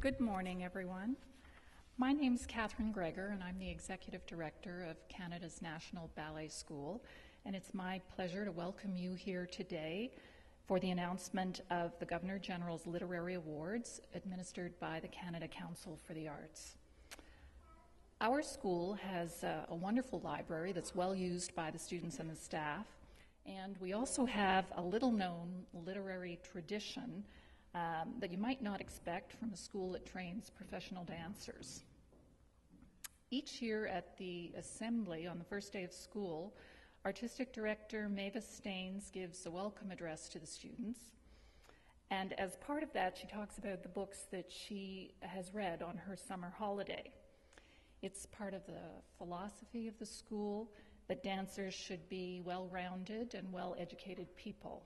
Good morning, everyone. My name's Catherine Gregor, and I'm the Executive Director of Canada's National Ballet School, and it's my pleasure to welcome you here today for the announcement of the Governor-General's Literary Awards administered by the Canada Council for the Arts. Our school has a wonderful library that's well used by the students and the staff, and we also have a little-known literary tradition that you might not expect from a school that trains professional dancers. Each year at the assembly on the first day of school, Artistic Director Mavis Staines gives a welcome address to the students. And as part of that, she talks about the books that she has read on her summer holiday. It's part of the philosophy of the school that dancers should be well-rounded and well-educated people.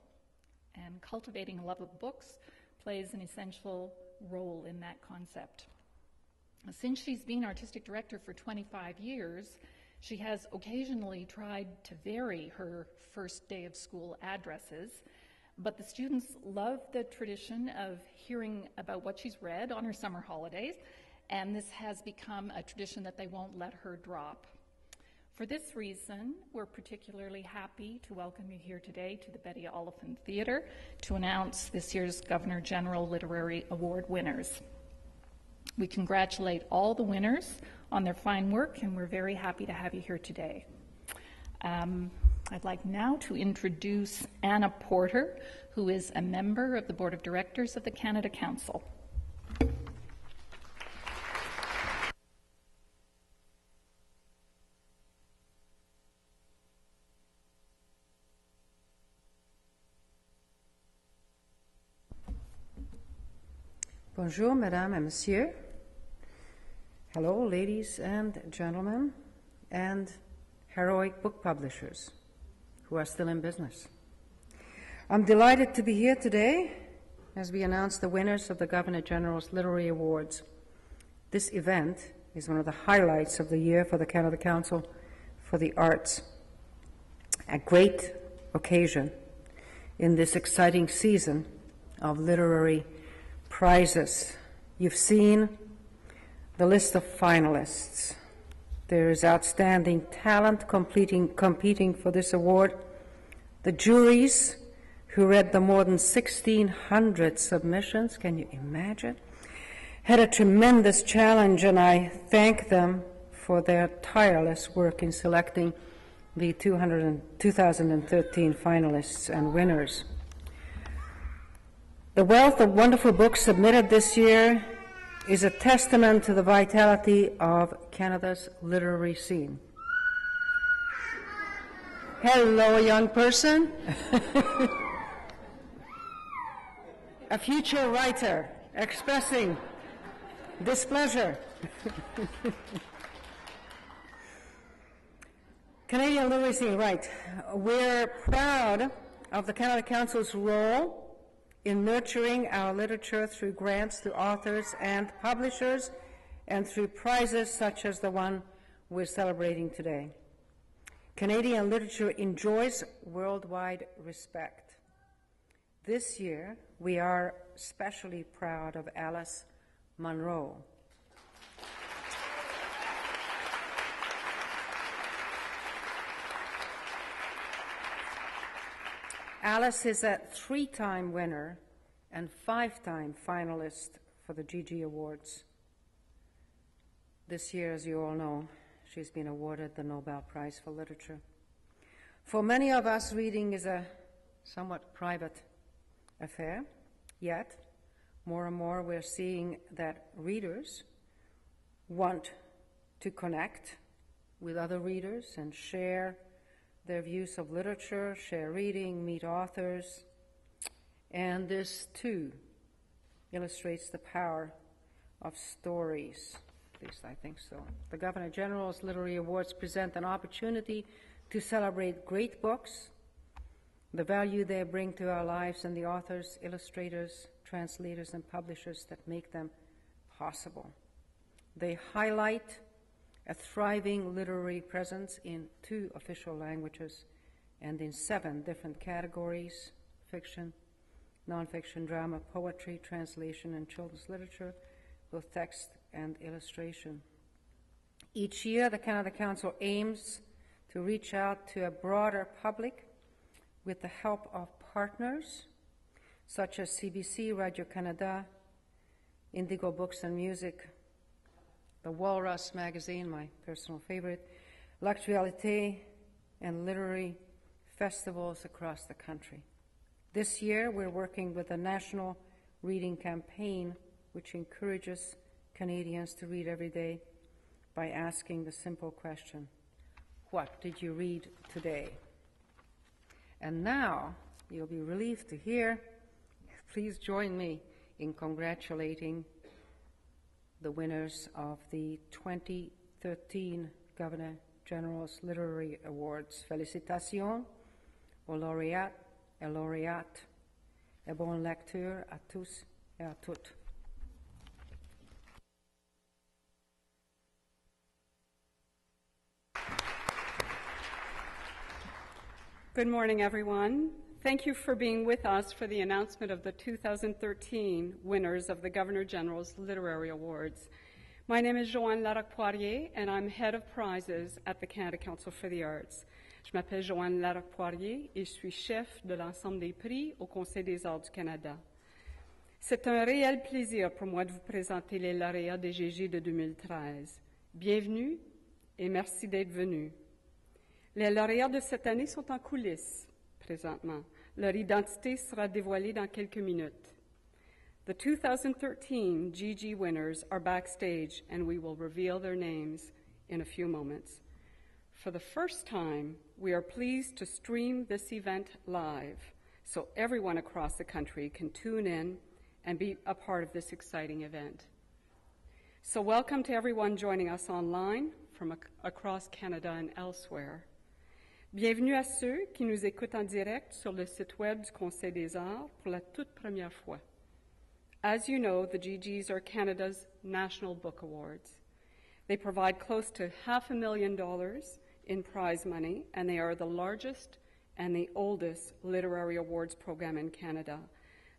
And cultivating a love of books plays an essential role in that concept. Since she's been artistic director for 25 years, she has occasionally tried to vary her first day of school addresses, but the students love the tradition of hearing about what she's read on her summer holidays, and this has become a tradition that they won't let her drop. For this reason, we're particularly happy to welcome you here today to the Betty Oliphant Theatre to announce this year's Governor-General Literary Award winners. We congratulate all the winners on their fine work, and we're very happy to have you here today. I'd like now to introduce Anna Porter, who is a member of the Board of Directors of the Canada Council. Bonjour, Mesdames et Messieurs. Hello, ladies and gentlemen, and heroic book publishers who are still in business. I'm delighted to be here today as we announce the winners of the Governor-General's Literary Awards. This event is one of the highlights of the year for the Canada Council for the Arts. A great occasion in this exciting season of literary prizes. You've seen the list of finalists. There is outstanding talent competing for this award. The juries who read the more than 1,600 submissions, can you imagine, had a tremendous challenge, and I thank them for their tireless work in selecting the 2013 finalists and winners. The wealth of wonderful books submitted this year is a testament to the vitality of Canada's literary scene. Hello, young person. A future writer expressing displeasure. Canadian literary scene, right. We're proud of the Canada Council's role in nurturing our literature through grants to authors and publishers and through prizes such as the one we're celebrating today. Canadian literature enjoys worldwide respect. This year, we are especially proud of Alice Munro. Alice is a 3-time winner and 5-time finalist for the GG Awards. This year, as you all know, she's been awarded the Nobel Prize for Literature. For many of us, reading is a somewhat private affair, yet more and more we're seeing that readers want to connect with other readers and share their views of literature, share reading, meet authors, and this too illustrates the power of stories. At least I think so. The Governor-General's Literary Awards present an opportunity to celebrate great books, the value they bring to our lives, and the authors, illustrators, translators, and publishers that make them possible. They highlight a thriving literary presence in 2 official languages and in 7 different categories: fiction, nonfiction, drama, poetry, translation, and children's literature, both text and illustration. Each year, the Canada Council aims to reach out to a broader public with the help of partners such as CBC, Radio-Canada, Indigo Books and Music, the Walrus magazine, my personal favorite, L'Actualité, and literary festivals across the country. This year, we're working with a national reading campaign which encourages Canadians to read every day by asking the simple question, what did you read today? And now, you'll be relieved to hear, please join me in congratulating the winners of the 2013 Governor General's Literary Awards. Félicitations aux lauréats et lauréates, et bonne lecture à tous et à toutes. Good morning, everyone. Thank you for being with us for the announcement of the 2013 winners of the Governor General's Literary Awards. My name is Joanne Larocque-Poirier, and I'm head of prizes at the Canada Council for the Arts. Je m'appelle Joanne Larocque-Poirier et je suis chef de l'ensemble des prix au Conseil des arts du Canada. C'est un réel plaisir pour moi de vous présenter les lauréats des GG de 2013. Bienvenue et merci d'être venus. Les lauréats de cette année sont en coulisses présentement. Leur identité sera dévoilée dans quelques minutes. The 2013 GG winners are backstage, and we will reveal their names in a few moments. For the first time, we are pleased to stream this event live, so everyone across the country can tune in and be a part of this exciting event. So welcome to everyone joining us online from across Canada and elsewhere. Bienvenue à ceux qui nous écoutent en direct sur le site web du Conseil des arts pour la toute première fois. As you know, the GGs are Canada's National Book Awards. They provide close to $500,000 in prize money, and they are the largest and the oldest literary awards program in Canada.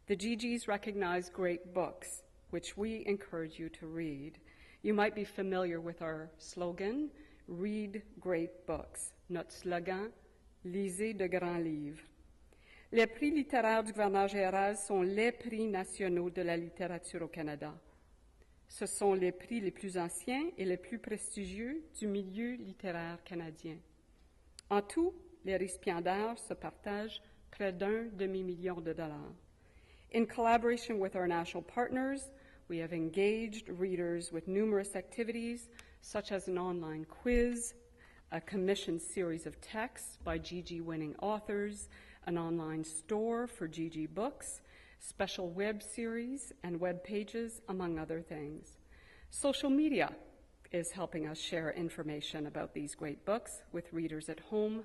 The GGs recognize great books, which we encourage you to read. You might be familiar with our slogan, Read Great Books. Notre slogan, Lisez de grands livres. Les prix littéraires du gouverneur général sont les prix nationaux de la littérature au Canada. Ce sont les prix les plus anciens et les plus prestigieux du milieu littéraire canadien. En tout, les récipiendaires se partagent près d'1 demi-million de dollars. In collaboration with our national partners, we have engaged readers with numerous activities such as an online quiz, a commissioned series of texts by GG-winning authors, an online store for GG books, special web series and web pages, among other things. Social media is helping us share information about these great books with readers at home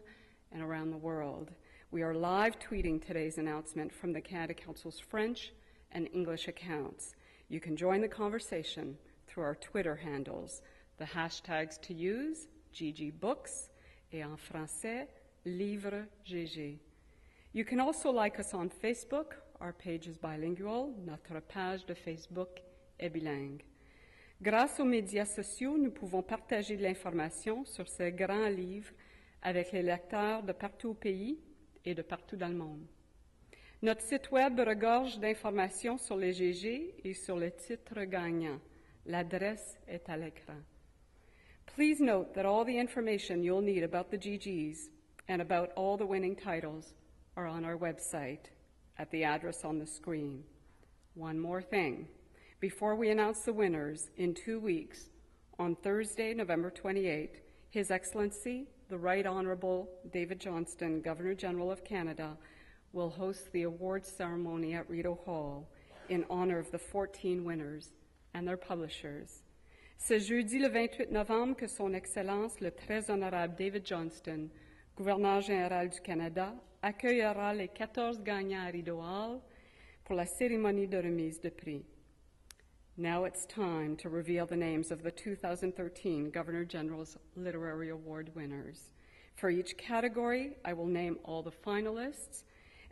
and around the world. We are live tweeting today's announcement from the Canada Council's French and English accounts. You can join the conversation through our Twitter handles. The hashtags to use, GG Books, et en français, Livre GG. You can also like us on Facebook. Our page is bilingual. Notre page de Facebook est bilingue. Grâce aux médias sociaux, nous pouvons partager de l'information sur ces grands livres avec les lecteurs de partout au pays et de partout dans le monde. Notre site web regorge d'informations sur les GG et sur les titres gagnants. L'adresse est à l'écran. Please note that all the information you'll need about the GGs and about all the winning titles are on our website at the address on the screen. One more thing. Before we announce the winners, in 2 weeks, on Thursday, November 28, His Excellency, the Right Honourable David Johnston, Governor-General of Canada, will host the awards ceremony at Rideau Hall in honour of the 14 winners and their publishers. C'est jeudi le 28 novembre que Son Excellence, le très honorable David Johnston, gouverneur général du Canada, accueillera les 14 gagnants à Rideau Hall pour la cérémonie de remise de prix. Now it's time to reveal the names of the 2013 Governor General's Literary Award winners. For each category, I will name all the finalists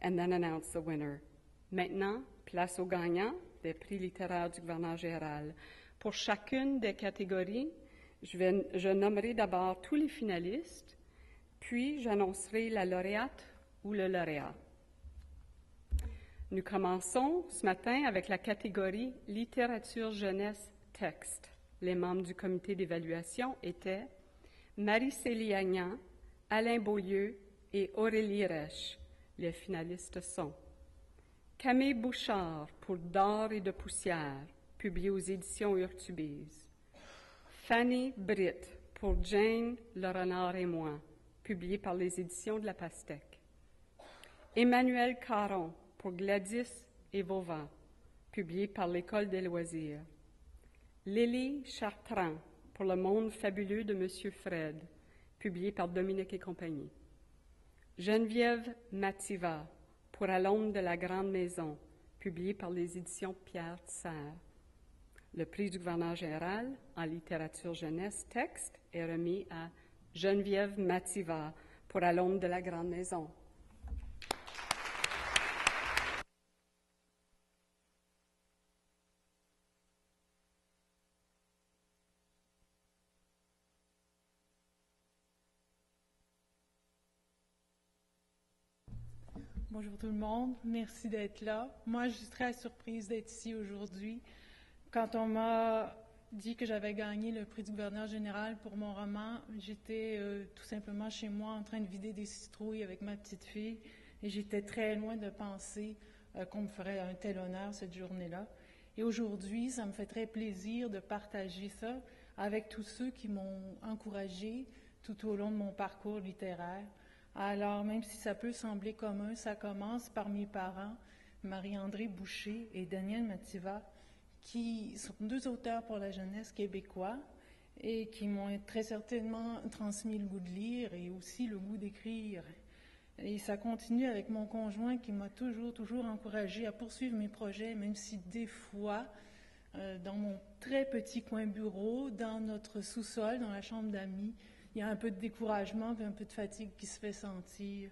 and then announce the winner. Maintenant, place aux gagnants des prix littéraires du gouverneur général. Pour chacune des catégories, je nommerai d'abord tous les finalistes, puis j'annoncerai la lauréate ou le lauréat. Nous commençons ce matin avec la catégorie littérature jeunesse texte. Les membres du comité d'évaluation étaient Marie-Célie Agnan, Alain Beaulieu et Aurélie Rech. Les finalistes sont Camille Bouchard pour D'or et de poussière, publié aux éditions Urtubise. Fanny Britt pour Jane, le renard et moi, publié par les éditions de la Pastèque. Emmanuel Caron pour Gladys et Vauvant, publié par l'École des loisirs. Lily Chartrand pour Le monde fabuleux de Monsieur Fred, publié par Dominique et compagnie. Geneviève Mativa pour À l'ombre de la grande maison, publié par les éditions Pierre Serre. Le prix du gouverneur général en littérature jeunesse texte est remis à Geneviève Mativa pour À l'ombre de la grande maison. Bonjour tout le monde, merci d'être là. Moi, je suis très surprise d'être ici aujourd'hui. Quand on m'a dit que j'avais gagné le prix du gouverneur général pour mon roman, j'étais tout simplement chez moi en train de vider des citrouilles avec ma petite fille et j'étais très loin de penser qu'on me ferait un tel honneur cette journée-là. Et aujourd'hui, ça me fait très plaisir de partager ça avec tous ceux qui m'ont encouragée tout au long de mon parcours littéraire. Alors, même si ça peut sembler commun, ça commence par mes parents, Marie-André Boucher et Daniel Mativa, qui sont deux auteurs pour la jeunesse québécois et qui m'ont très certainement transmis le goût de lire et aussi le goût d'écrire. Et ça continue avec mon conjoint qui m'a toujours encouragée à poursuivre mes projets, même si des fois, dans mon très petit coin bureau, dans notre sous-sol, dans la chambre d'amis, il y a un peu de découragement et un peu de fatigue qui se fait sentir.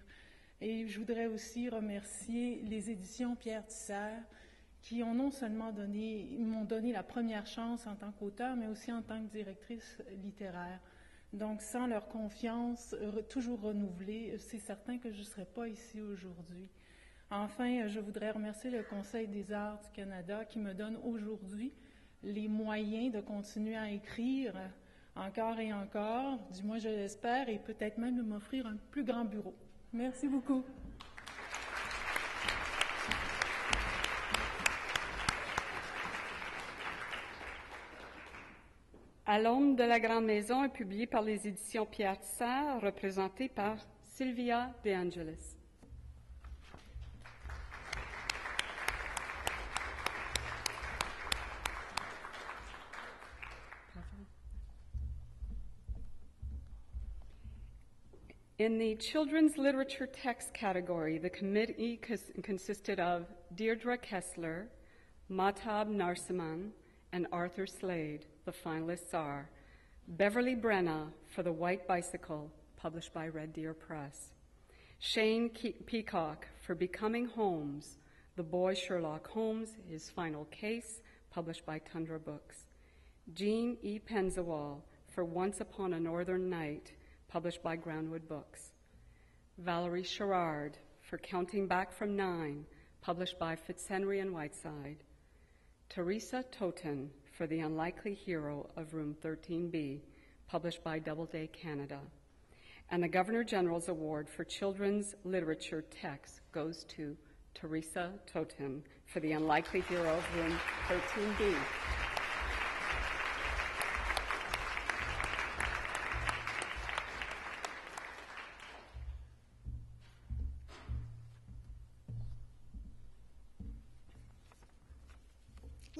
Et je voudrais aussi remercier les éditions Pierre Serre qui ont non seulement m'ont donné la première chance en tant qu'auteur, mais aussi en tant que directrice littéraire. Donc, sans leur confiance toujours renouvelée, c'est certain que je ne serais pas ici aujourd'hui. Enfin, je voudrais remercier le Conseil des arts du Canada qui me donne aujourd'hui les moyens de continuer à écrire encore et encore, du moins je l'espère, et peut-être même de m'offrir un plus grand bureau. Merci beaucoup. À l'ombre de la grande maison est publié par les éditions Pierre Serre, représenté par Sylvia De Angelis. In the children's literature text category, the committee consisted of Deirdre Kessler, Mahtab Narsiman, and Arthur Slade. The finalists are Beverly Brenna for The White Bicycle, published by Red Deer Press. Shane Peacock for Becoming Holmes, The Boy Sherlock Holmes, His Final Case, published by Tundra Books. Jean E. Penzawal for Once Upon a Northern Night, published by Groundwood Books. Valerie Sherrard for Counting Back from 9, published by Fitzhenry and Whiteside. Teresa Toten for The Unlikely Hero of Room 13B, published by Doubleday Canada. And the Governor General's Award for Children's Literature Text goes to Teresa Toten for The Unlikely Hero of Room 13B.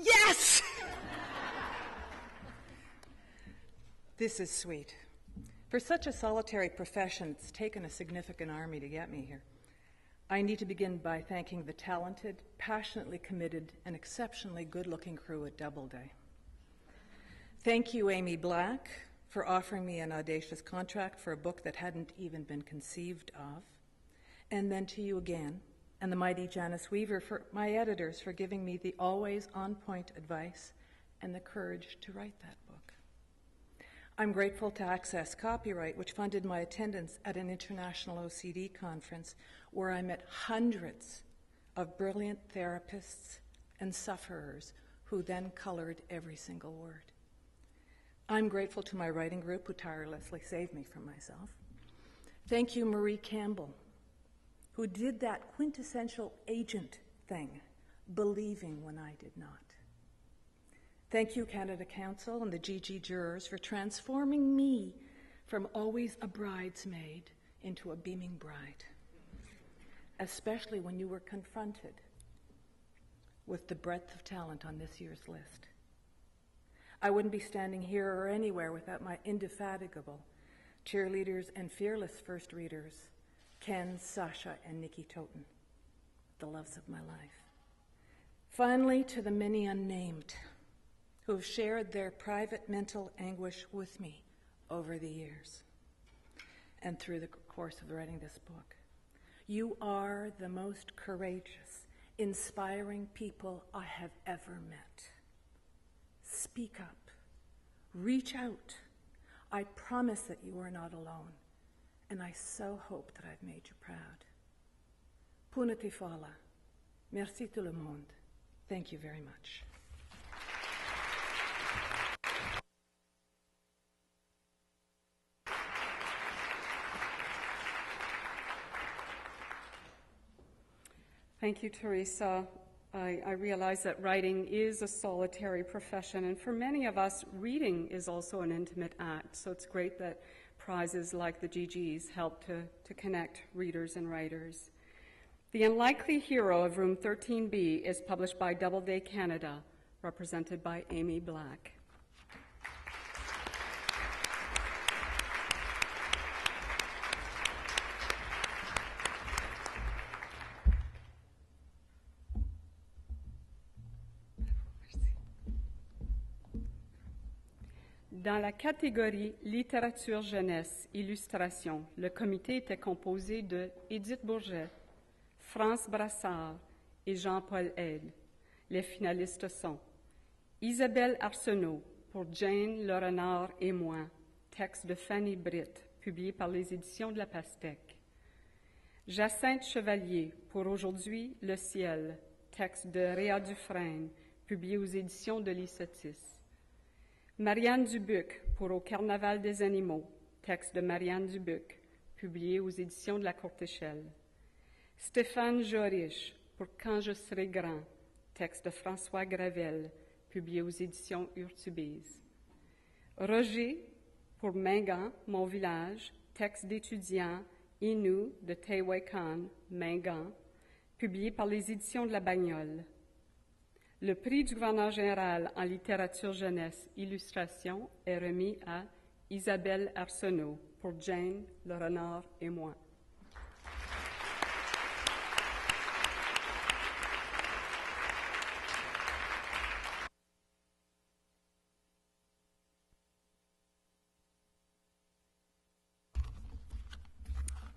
Yes! This is sweet. For such a solitary profession, it's taken a significant army to get me here. I need to begin by thanking the talented, passionately committed, and exceptionally good-looking crew at Doubleday. Thank you, Amy Black, for offering me an audacious contract for a book that hadn't even been conceived of. And then to you again, and the mighty Janice Weaver, for my editors, for giving me the always on-point advice and the courage to write that book. I'm grateful to Access Copyright, which funded my attendance at an international OCD conference where I met hundreds of brilliant therapists and sufferers who then colored every single word. I'm grateful to my writing group who tirelessly saved me from myself. Thank you, Marie Campbell, who did that quintessential agent thing, believing when I did not. Thank you, Canada Council and the GG jurors, for transforming me from always a bridesmaid into a beaming bride, especially when you were confronted with the breadth of talent on this year's list. I wouldn't be standing here or anywhere without my indefatigable cheerleaders and fearless first readers, Ken, Sasha, and Nikki Toten, the loves of my life. Finally, to the many unnamed who have shared their private mental anguish with me over the years and through the course of writing this book. You are the most courageous, inspiring people I have ever met. Speak up. Reach out. I promise that you are not alone, and I so hope that I've made you proud. Punati Fala. Merci tout le monde. Thank you very much. Thank you, Teresa. I realize that writing is a solitary profession, and for many of us, reading is also an intimate act, so it's great that prizes like the GGs help to connect readers and writers. The Unlikely Hero of Room 13B is published by Doubleday Canada, represented by Amy Black. Dans la catégorie littérature jeunesse, illustration, le comité était composé de Édith Bourget, France Brassard et Jean-Paul Aile. Les finalistes sont Isabelle Arsenault pour Jane, le renard et moi, texte de Fanny Britt, publié par les éditions de la Pastèque. Jacinthe Chevalier pour Aujourd'hui, le ciel, texte de Réa Dufresne, publié aux éditions de l'Issotis. Marianne Dubuc pour Au Carnaval des animaux, texte de Marianne Dubuc, publié aux éditions de la Courte Échelle. Stéphane Jorich pour Quand je serai grand, texte de François Gravel, publié aux éditions Urtubise. Roger pour Mingan, mon village, texte d'étudiant Innu de Tehuacán, Mingan, publié par les éditions de la Bagnole. Le prix du gouverneur général en littérature jeunesse illustration est remis à Isabelle Arsenault pour Jane, le renard et moi.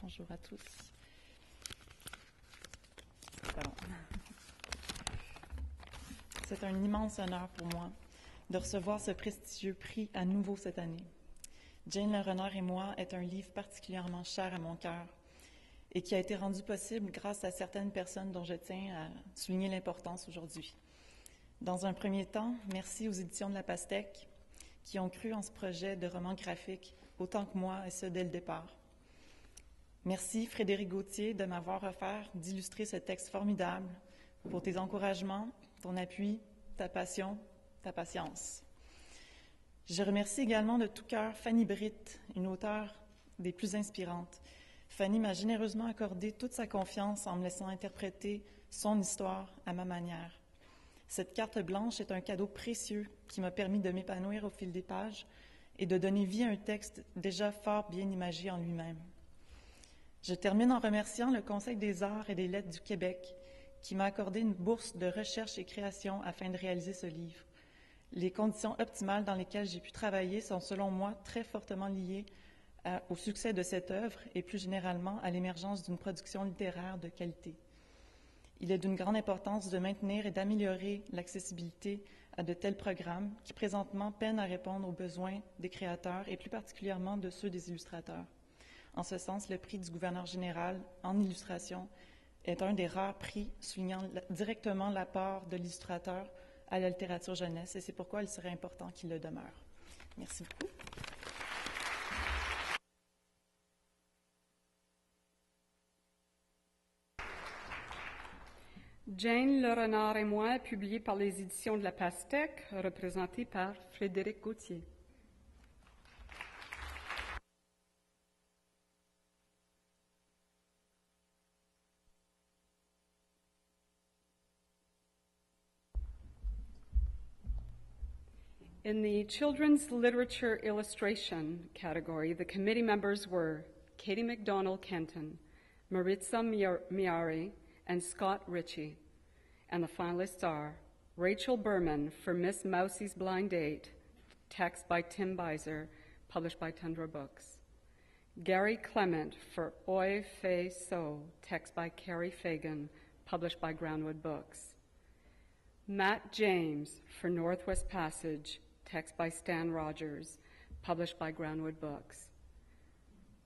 Bonjour à tous. Pardon. C'est un immense honneur pour moi de recevoir ce prestigieux prix à nouveau cette année. Jane le renard et moi est un livre particulièrement cher à mon cœur et qui a été rendu possible grâce à certaines personnes dont je tiens à souligner l'importance aujourd'hui. Dans un premier temps, merci aux éditions de la Pastèque qui ont cru en ce projet de roman graphique autant que moi, et ce dès le départ. Merci Frédéric Gauthier de m'avoir offert d'illustrer ce texte formidable pour tes encouragements, ton appui, ta passion, ta patience. Je remercie également de tout cœur Fanny Britt, une auteure des plus inspirantes. Fanny m'a généreusement accordé toute sa confiance en me laissant interpréter son histoire à ma manière. Cette carte blanche est un cadeau précieux qui m'a permis de m'épanouir au fil des pages et de donner vie à un texte déjà fort bien imagé en lui-même. Je termine en remerciant le Conseil des arts et des lettres du Québec qui m'a accordé une bourse de recherche et création afin de réaliser ce livre. Les conditions optimales dans lesquelles j'ai pu travailler sont, selon moi, très fortement liées au succès de cette œuvre et plus généralement à l'émergence d'une production littéraire de qualité. Il est d'une grande importance de maintenir et d'améliorer l'accessibilité à de tels programmes qui présentement peinent à répondre aux besoins des créateurs et plus particulièrement de ceux des illustrateurs. En ce sens, le prix du gouverneur général en illustration est un des rares prix soulignant directement l'apport de l'illustrateur à la littérature jeunesse et c'est pourquoi il serait important qu'il le demeure. Merci beaucoup. Jane Le Renard et moi, publié par les éditions de la Pastèque, représenté par Frédéric Gauthier. In the Children's Literature Illustration category, the committee members were Katie McDonald Kenton, Maritza Miari, and Scott Ritchie. And the finalists are Rachel Berman for Miss Mousie's Blind Date, text by Tim Beiser, published by Tundra Books. Gary Clement for Oi Fei So, text by Carrie Fagan, published by Groundwood Books. Matt James for Northwest Passage, text by Stan Rogers, published by Groundwood Books.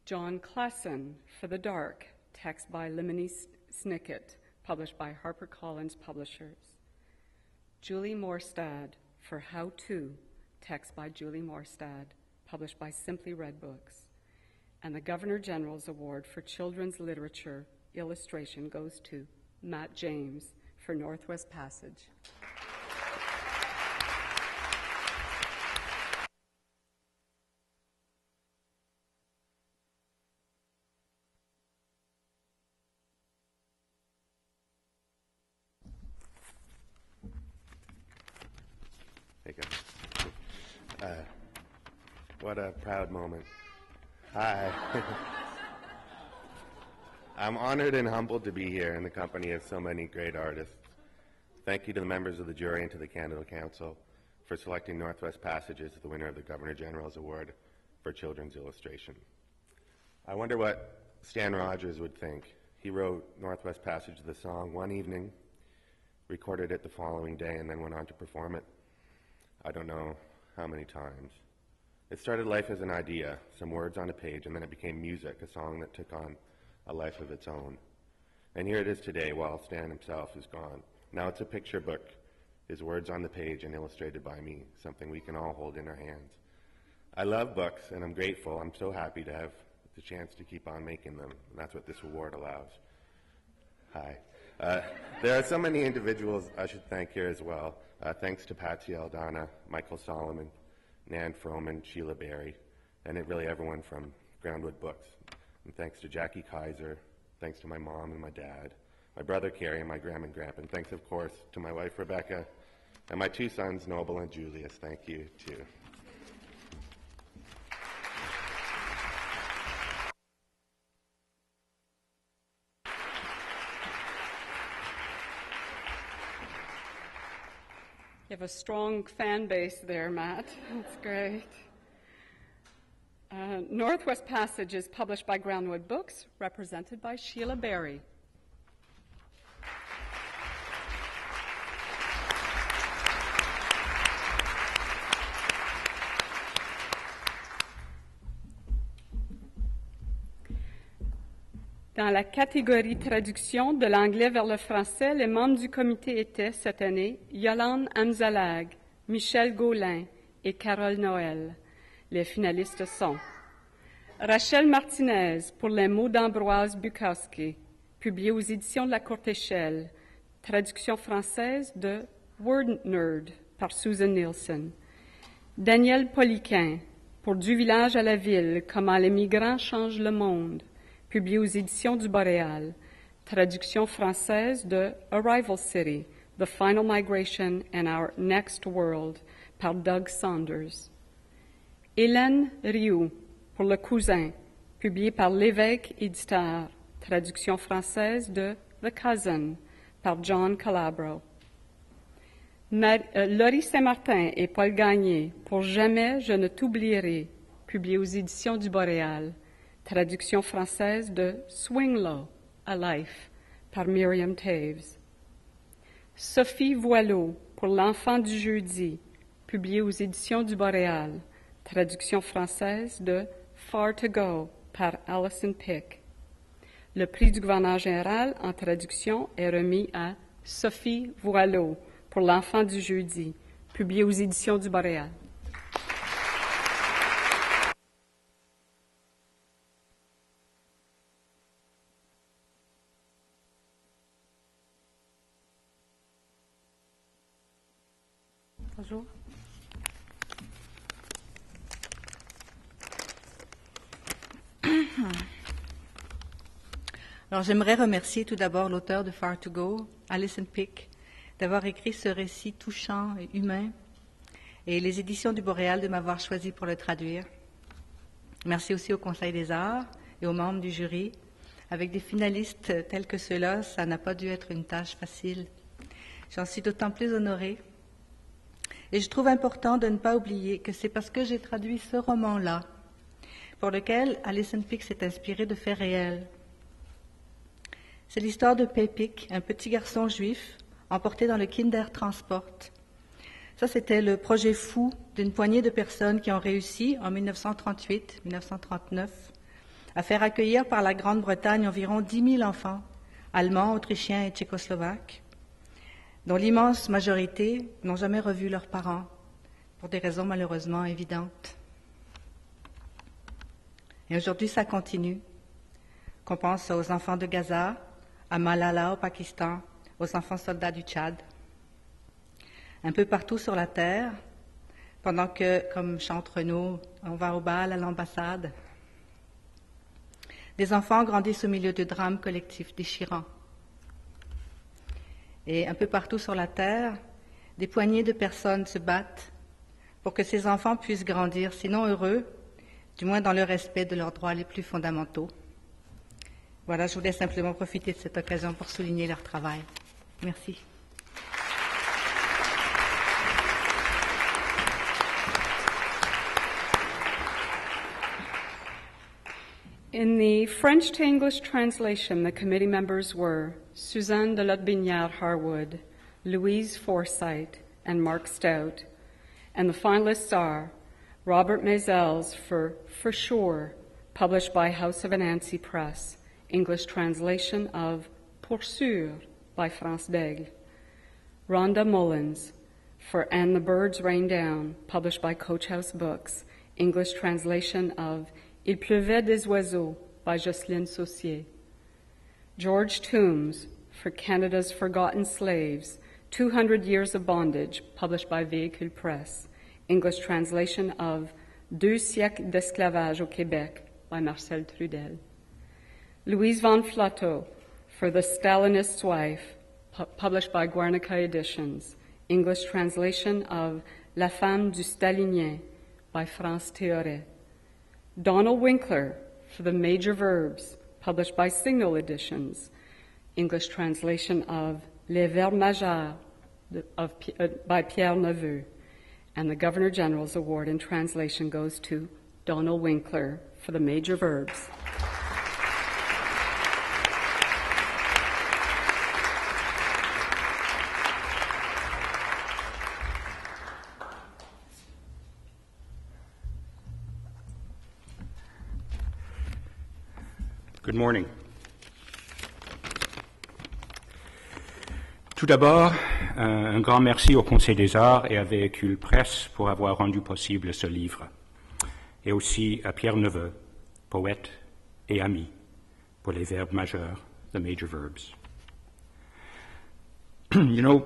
John Klassen for The Dark, text by Lemony Snicket, published by HarperCollins Publishers. Julie Morstad for How To, text by Julie Morstad, published by Simply Read Books. And the Governor General's Award for Children's Literature Illustration goes to Matt James for Northwest Passage. What a proud moment. Hi. I'm honored and humbled to be here in the company of so many great artists. Thank you to the members of the jury and to the Canada Council for selecting Northwest Passage as the winner of the Governor General's Award for Children's Illustration. I wonder what Stan Rogers would think. He wrote Northwest Passage, the song, one evening, recorded it the following day, and then went on to perform it. I don't know how many times. It started life as an idea, some words on a page, and then it became music, a song that took on a life of its own. And here it is today, while Stan himself is gone. Now it's a picture book, his words on the page and illustrated by me, something we can all hold in our hands. I love books, and I'm grateful. I'm so happy to have the chance to keep on making them, and that's what this award allows. Hi. There are so many individuals I should thank here as well. Thanks to Patsy Aldana, Michael Solomon, Nan Froman, Sheila Berry, and really everyone from Groundwood Books. And thanks to Jackie Kaiser, thanks to my mom and my dad, my brother Carrie, and my grandma and grandpa, and thanks, of course, to my wife Rebecca, and my two sons, Noble and Julius. Thank you, too. You have a strong fan base there, Matt. That's great. Northwest Passage is published by Groundwood Books, represented by Sheila Berry. Dans la catégorie traduction de l'anglais vers le français, les membres du comité étaient, cette année, Yolande Amzalag, Michel Gaulin et Carole Noël. Les finalistes sont Rachel Martinez pour Les mots d'Ambroise Bukowski, publié aux éditions de la Courte Échelle, traduction française de Word Nerd par Susan Nielsen. Daniel Poliquin pour Du village à la ville, comment les migrants changent le monde, publié aux éditions du Boréal, traduction française de Arrival City, The Final Migration and Our Next World, par Doug Saunders. Hélène Rioux, pour Le Cousin, publié par l'Évêque éditeur, traduction française de The Cousin, par John Calabro. Laurie Saint-Martin et Paul Gagné, pour Jamais je ne t'oublierai, publié aux éditions du Boréal, traduction française de Swing Low, A Life, par Miriam Taves. Sophie Voileau pour L'Enfant du jeudi, publié aux éditions du Boréal. Traduction française de Far to Go par Alison Pick. Le prix du gouverneur général en traduction est remis à Sophie Voileau pour L'Enfant du jeudi, publié aux éditions du Boréal. Bonjour. Alors, j'aimerais remercier tout d'abord l'auteur de Far to Go, Alison Pick, d'avoir écrit ce récit touchant et humain, et les éditions du Boréal de m'avoir choisi pour le traduire. Merci aussi au Conseil des arts et aux membres du jury. Avec des finalistes tels que ceux-là, ça n'a pas dû être une tâche facile. J'en suis d'autant plus honorée. Et je trouve important de ne pas oublier que c'est parce que j'ai traduit ce roman-là, pour lequel Alison Pick s'est inspirée de faits réels. C'est l'histoire de Pepik, un petit garçon juif emporté dans le Kindertransport. Ça, c'était le projet fou d'une poignée de personnes qui ont réussi, en 1938-1939, à faire accueillir par la Grande-Bretagne environ 10 000 enfants, allemands, autrichiens et tchécoslovaques, dont l'immense majorité n'ont jamais revu leurs parents, pour des raisons malheureusement évidentes. Et aujourd'hui, ça continue. Qu'on pense aux enfants de Gaza, à Malala au Pakistan, aux enfants soldats du Tchad. Un peu partout sur la terre, pendant que, comme chante Renaud, on va au bal à l'ambassade, des enfants grandissent au milieu de drames collectifs déchirants. Et un peu partout sur la terre, des poignées de personnes se battent pour que ces enfants puissent grandir, sinon heureux, du moins dans le respect de leurs droits les plus fondamentaux. Voilà, je voulais simplement profiter de cette occasion pour souligner leur travail. Merci. In the French to English translation, the committee members were Suzanne de Lotbinière-Harwood, Louise Forsythe, and Mark Stout. And the finalists are Robert Maisels for Sure, published by House of Annonce Press, English translation of Pour Sûr by France Daigle. Rhonda Mullins for And the Birds Rain Down, published by Coach House Books, English translation of Il pleuvait des oiseaux by Jocelyne Saucier. George Toombs for Canada's Forgotten Slaves, 200 Years of Bondage, published by Véhicule Press, English translation of Deux siècles d'esclavage au Québec by Marcel Trudel. Louise von Flotto for The Stalinist's Wife, published by Guernica Editions, English translation of La Femme du Stalinien by France Théoret. Donald Winkler for The Major Verbs, published by Signal Editions, English translation of Les Verbes Majeurs by Pierre Neveu. And the Governor General's Award in translation goes to Donald Winkler for The Major Verbs. Good morning. Tout d'abord, un grand merci au Conseil des arts et à Véhicule Presse pour avoir rendu possible ce livre, et aussi à Pierre Neveu, poète et ami, pour les verbes majeurs, the major verbs. You know,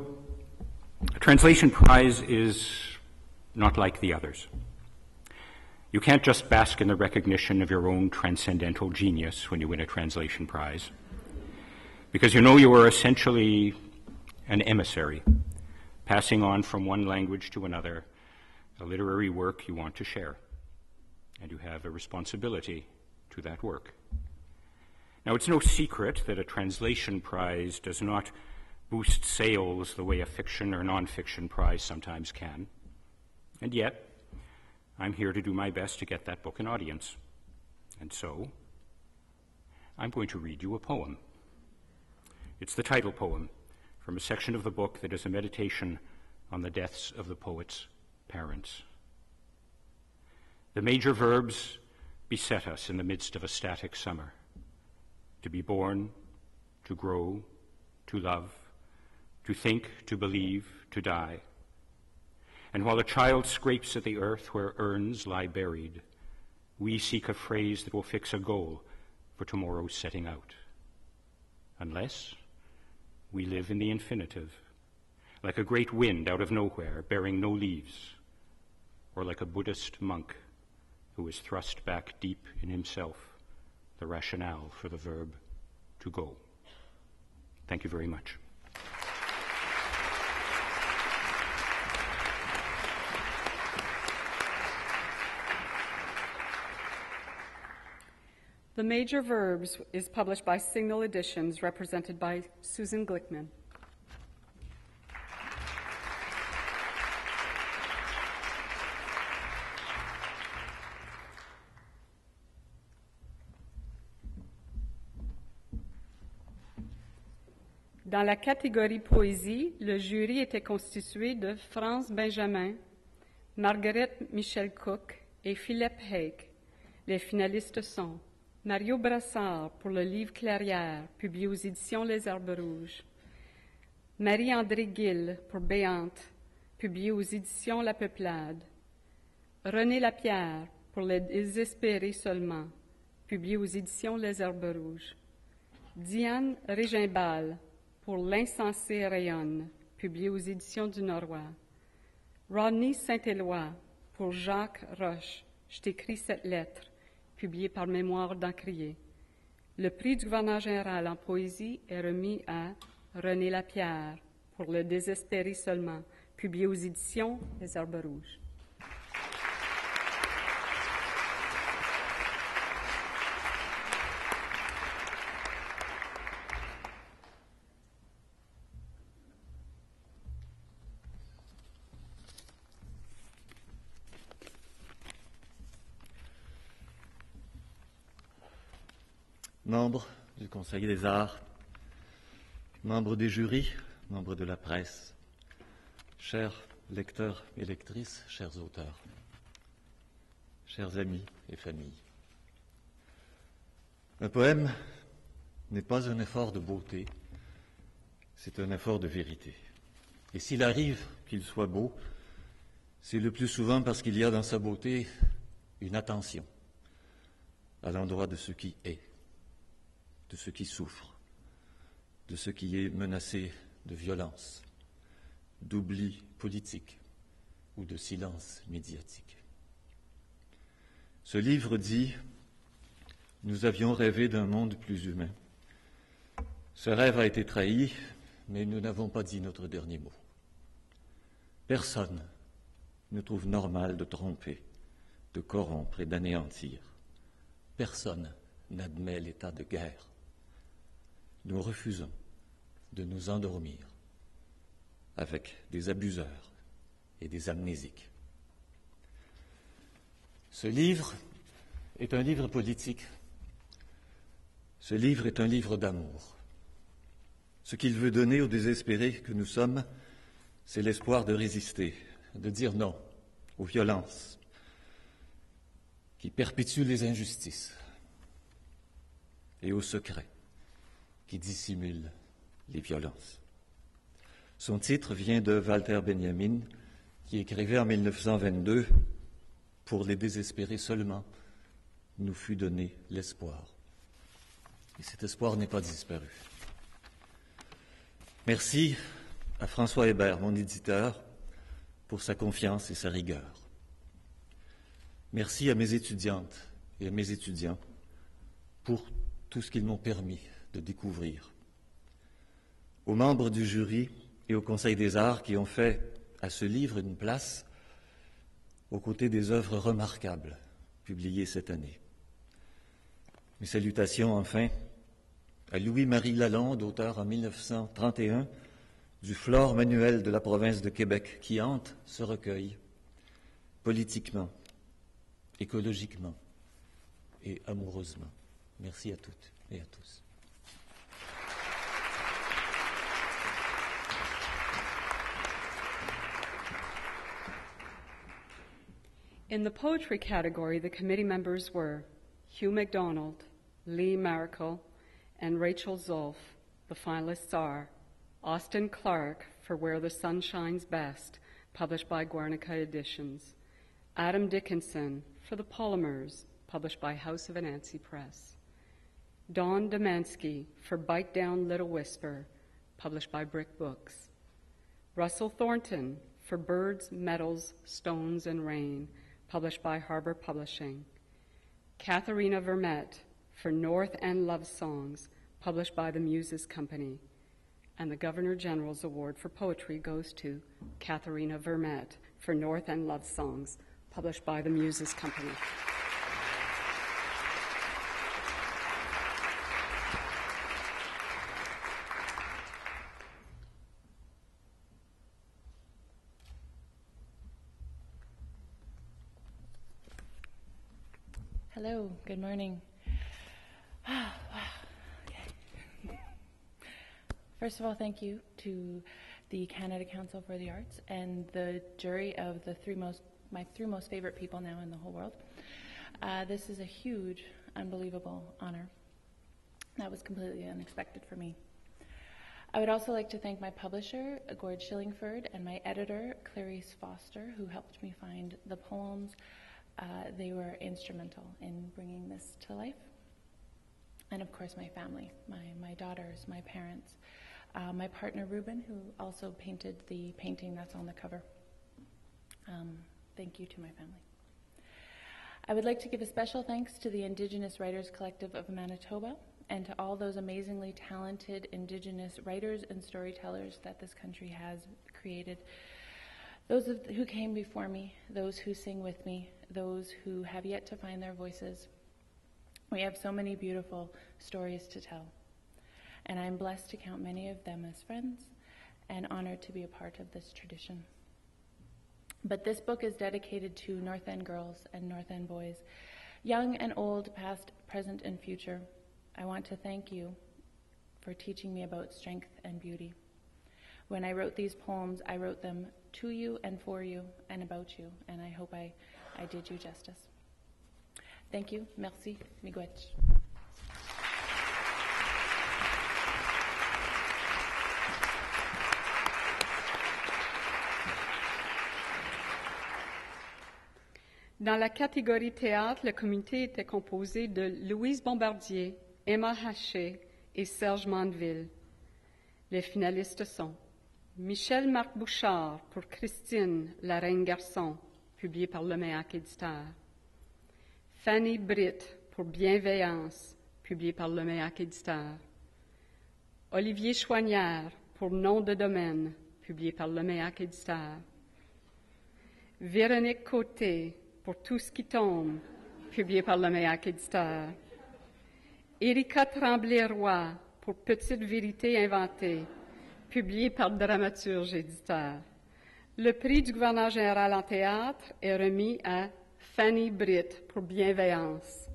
a translation prize is not like the others. You can't just bask in the recognition of your own transcendental genius when you win a translation prize, because you know you are essentially an emissary, passing on from one language to another a literary work you want to share, and you have a responsibility to that work. Now, it's no secret that a translation prize does not boost sales the way a fiction or nonfiction prize sometimes can, and yet I'm here to do my best to get that book an audience. And so, I'm going to read you a poem. It's the title poem from a section of the book that is a meditation on the deaths of the poet's parents. The major verbs beset us in the midst of a static summer: to be born, to grow, to love, to think, to believe, to die. And while a child scrapes at the earth where urns lie buried, we seek a phrase that will fix a goal for tomorrow's setting out. Unless we live in the infinitive, like a great wind out of nowhere, bearing no leaves, or like a Buddhist monk who has thrust back deep in himself the rationale for the verb to go. Thank you very much. The Major Verbs is published by Signal Editions, represented by Susan Glickman. Dans la catégorie poésie, le jury était constitué de France Benjamin, Margaret Michel Cook et Philippe Haig. Les finalistes sont Mario Brassard pour le livre Clairière, publié aux éditions Les Herbes Rouges. Marie-André Gill pour Béante, publié aux éditions La Peuplade. René Lapierre pour Les Désespérés seulement, publié aux éditions Les Herbes Rouges. Diane Régimbal pour L'insensé rayonne, publié aux éditions du Norrois. Rodney Saint-Éloi pour Jacques Roche, Je t'écris cette lettre, publié par Mémoire d'Encrier. Le prix du gouverneur général en poésie est remis à René Lapierre pour Le Désespéré seulement, publié aux éditions Les Herbes Rouges. Membres du Conseil des arts, membres des jurys, membres de la presse, chers lecteurs et lectrices, chers auteurs, chers amis et familles. Un poème n'est pas un effort de beauté, c'est un effort de vérité. Et s'il arrive qu'il soit beau, c'est le plus souvent parce qu'il y a dans sa beauté une attention à l'endroit de ce qui est, de ce qui souffre, de ce qui est menacé de violence, d'oubli politique ou de silence médiatique. Ce livre dit « Nous avions rêvé d'un monde plus humain. Ce rêve a été trahi, mais nous n'avons pas dit notre dernier mot. Personne ne trouve normal de tromper, de corrompre et d'anéantir. Personne n'admet l'état de guerre. Nous refusons de nous endormir avec des abuseurs et des amnésiques. » Ce livre est un livre politique. Ce livre est un livre d'amour. Ce qu'il veut donner aux désespérés que nous sommes, c'est l'espoir de résister, de dire non aux violences qui perpétuent les injustices et aux secrets qui dissimule les violences. Son titre vient de Walter Benjamin, qui écrivait en 1922 « Pour les désespérés seulement, nous fut donné l'espoir. » Et cet espoir n'est pas disparu. Merci à François Hébert, mon éditeur, pour sa confiance et sa rigueur. Merci à mes étudiantes et à mes étudiants pour tout ce qu'ils m'ont permis de découvrir. Aux membres du jury et au Conseil des arts qui ont fait à ce livre une place aux côtés des œuvres remarquables publiées cette année. Mes salutations enfin à Louis-Marie Lalonde, auteur en 1931 du Flore manuel de la province de Québec, qui hante ce recueil politiquement, écologiquement et amoureusement. Merci à toutes et à tous. In the poetry category, the committee members were Hugh MacDonald, Lee Maracle, and Rachel Zolf. The finalists are Austin Clark for Where the Sun Shines Best, published by Guernica Editions, Adam Dickinson for The Polymers, published by House of Annonce Press, Dawn Demansky for Bite Down Little Whisper, published by Brick Books, Russell Thornton for Birds, Metals, Stones, and Rain, published by Harbor Publishing, Katharina Vermette for North End Love Songs, published by the Muses Company, and the Governor General's Award for Poetry goes to Katharina Vermette for North End Love Songs, published by the Muses Company. Hello, good morning. Okay. First of all, thank you to the Canada Council for the Arts and the jury of my three most favorite people now in the whole world. This is a huge, unbelievable honor. That was completely unexpected for me. I would also like to thank my publisher, Gord Shillingford, and my editor, Clarice Foster, who helped me find the poems. They were instrumental in bringing this to life. And of course, my family, my daughters, my parents, my partner, Ruben, who also painted the painting that's on the cover. Thank you to my family. I would like to give a special thanks to the Indigenous Writers Collective of Manitoba and to all those amazingly talented Indigenous writers and storytellers that this country has created. Those who came before me, those who sing with me, those who have yet to find their voices. We have so many beautiful stories to tell, and I'm blessed to count many of them as friends and honored to be a part of this tradition. But this book is dedicated to North End girls and North End boys, young and old, past, present, and future. I want to thank you for teaching me about strength and beauty. When I wrote these poems, I wrote them to you and for you and about you, and I hope I did you justice. Thank you. Merci. Miigwech. Dans la catégorie théâtre, le comité était composé de Louise Bombardier, Emma Haché et Serge Mandeville. Les finalistes sont Michel-Marc Bouchard pour Christine, la Reine Garçon, publié par le MEAC éditeur. Fanny Britt pour Bienveillance, publié par le MEAC éditeur. Olivier Chouanière pour Nom de domaine, publié par le MEAC éditeur. Véronique Côté pour Tout ce qui tombe, publié par le MEAC éditeur. Érika Tremblay-Roy pour Petite vérité inventée, publié par Dramaturge éditeur. Le prix du gouverneur général en théâtre est remis à Fanny Britt pour Bienveillance.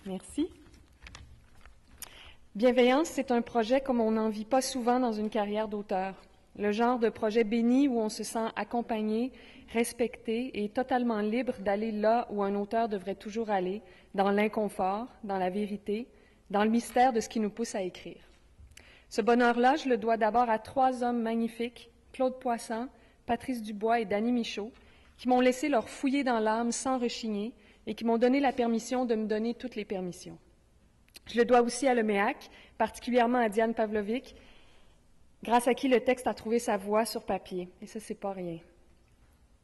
Merci. Bienveillance, c'est un projet comme on n'en vit pas souvent dans une carrière d'auteur. Le genre de projet béni où on se sent accompagné, respecté et totalement libre d'aller là où un auteur devrait toujours aller, dans l'inconfort, dans la vérité, dans le mystère de ce qui nous pousse à écrire. Ce bonheur-là, je le dois d'abord à 3 hommes magnifiques, Claude Poisson, Patrice Dubois et Danny Michaud, qui m'ont laissé leur fouiller dans l'âme sans rechigner et qui m'ont donné la permission de me donner toutes les permissions. Je le dois aussi à le MEAC, particulièrement à Diane Pavlovic, grâce à qui le texte a trouvé sa voix sur papier. Et ça, c'est pas rien.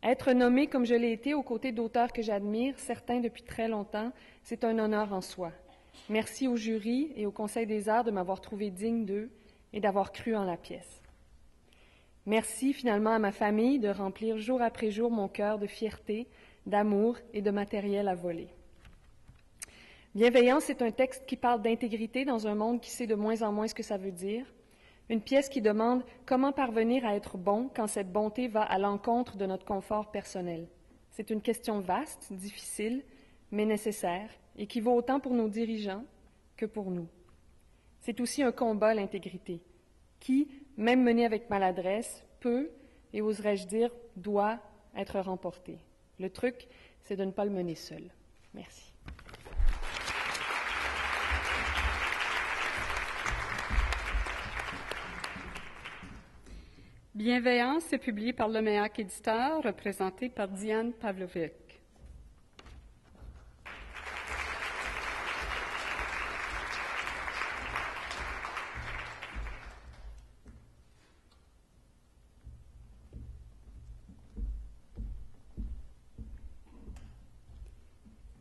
Être nommé comme je l'ai été aux côtés d'auteurs que j'admire, certains depuis très longtemps, c'est un honneur en soi. Merci au jury et au Conseil des arts de m'avoir trouvé digne d'eux et d'avoir cru en la pièce. Merci finalement à ma famille de remplir jour après jour mon cœur de fierté, d'amour et de matériel à voler. Bienveillance est un texte qui parle d'intégrité dans un monde qui sait de moins en moins ce que ça veut dire, Une pièce qui demande comment parvenir à être bon quand cette bonté va à l'encontre de notre confort personnel. C'est une question vaste, difficile, mais nécessaire, et qui vaut autant pour nos dirigeants que pour nous. C'est aussi un combat, l'intégrité, qui, même mené avec maladresse, peut, et oserais-je dire, doit être remporté. Le truc, c'est de ne pas le mener seul. Merci. Bienveillance est publié par le MEAC éditeur, représenté par Diane Pavlovic.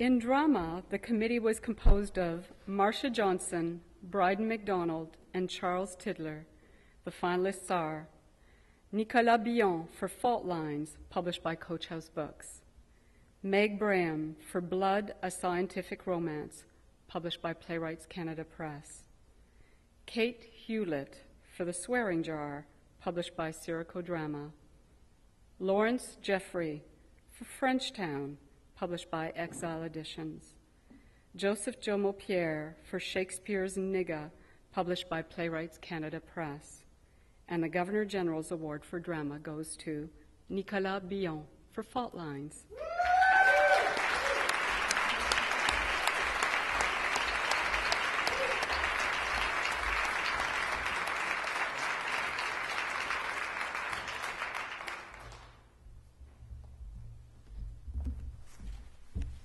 In drama, the committee was composed of Marcia Johnson, Bryden McDonald, and Charles Tidler. The finalists are Nicolas Billon for Fault Lines, published by Coach House Books. Meg Braham for Blood, A Scientific Romance, published by Playwrights Canada Press. Kate Hewlett for The Swearing Jar, published by Sirico Drama. Lawrence Jeffrey for Frenchtown, published by Exile Editions. Joseph Jomo Pierre for Shakespeare's Nigga, published by Playwrights Canada Press. And the Governor General's Award for Drama goes to Nicolas Billon for Fault Lines.